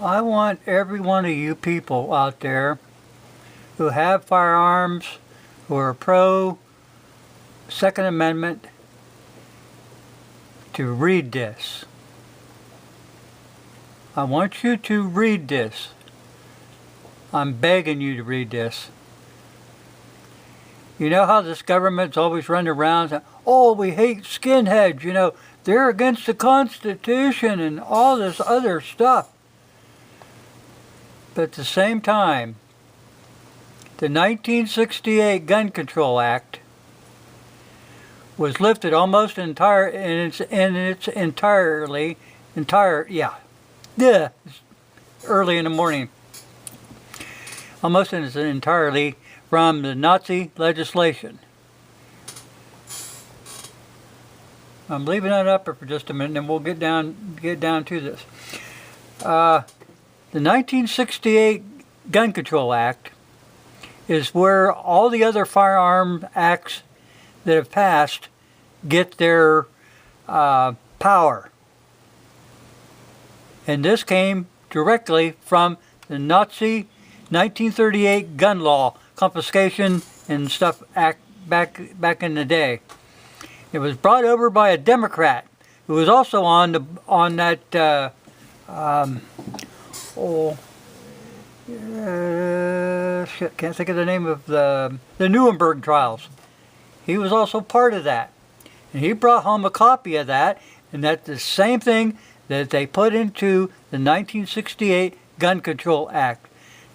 I want every one of you people out there who have firearms, who are pro Second Amendment, to read this. I want you to read this. I'm begging you to read this. You know how this government's always running around saying, oh, we hate skinheads, you know, they're against the Constitution and all this other stuff. But at the same time, the 1968 Gun Control Act was lifted almost early in the morning, almost entirely from the Nazi legislation. I'm leaving that up for just a minute, and we'll get down to this. The 1968 Gun Control Act is where all the other firearm acts that have passed get their power. And this came directly from the Nazi 1938 gun law, confiscation and stuff act back in the day. It was brought over by a Democrat who was also on that can't think of the name of the Nuremberg trials. He was also part of that. And he brought home a copy of that, and that's the same thing that they put into the 1968 Gun Control Act.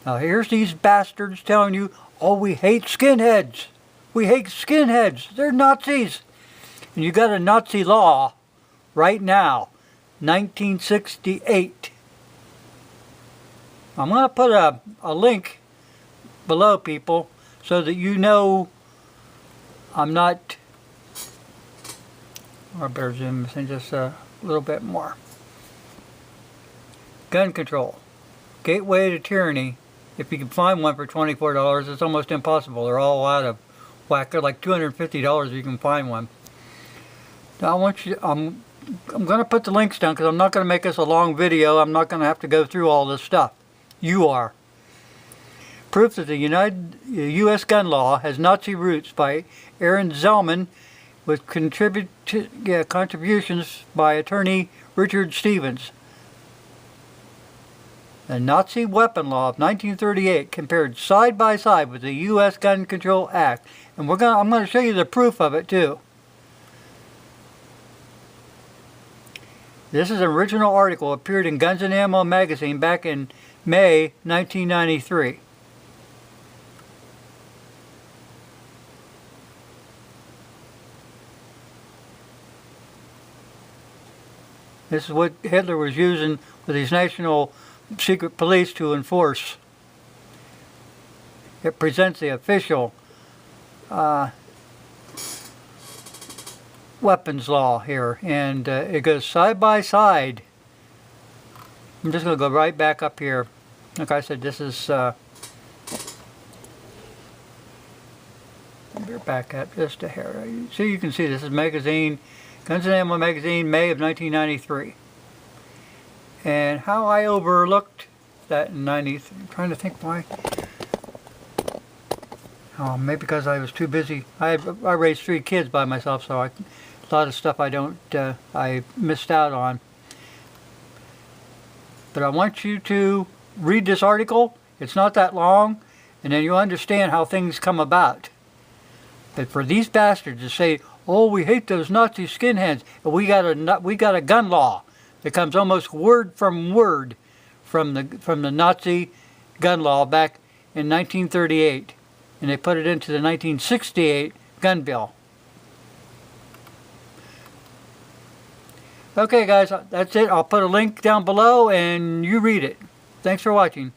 Now here's these bastards telling you, oh, we hate skinheads. We hate skinheads. They're Nazis. And you got a Nazi law right now, 1968. I'm going to put a link below, people, so that you know I'm not, or better zoom this in just a little bit more. Gun control, gateway to tyranny. If you can find one for $24, it's almost impossible. They're all out of whack. They're like $250 if you can find one. Now I want you, I'm going to put the links down because I'm not going to make this a long video. I'm not going to have to go through all this stuff. You are. Proof that the U.S. gun law has Nazi roots by Aaron Zellman, with contributions by attorney Richard Stevens. The Nazi weapon law of 1938 compared side by side with the U.S. Gun Control Act, and I'm going to show you the proof of it too. This is an original article, appeared in Guns and Ammo magazine back in May 1993. This is what Hitler was using with his national secret police to enforce. It presents the official weapons law here, and it goes side by side. I'm just going to go right back up here. Like I said, this is we're back up just a hair. So you can see this is magazine, Guns and Ammo magazine, May of 1993. And how I overlooked that in 93. I'm trying to think why. Oh, maybe because I was too busy. I raised 3 kids by myself, so a lot of stuff I missed out on. But I want you to read this article. It's not that long, and then you'll understand how things come about. But for these bastards to say, "Oh, we hate those Nazi skinheads," and we got a gun law that comes almost word from word from the Nazi gun law back in 1938, and they put it into the 1968 gun bill. Okay guys, that's it. I'll put a link down below and you read it. Thanks for watching.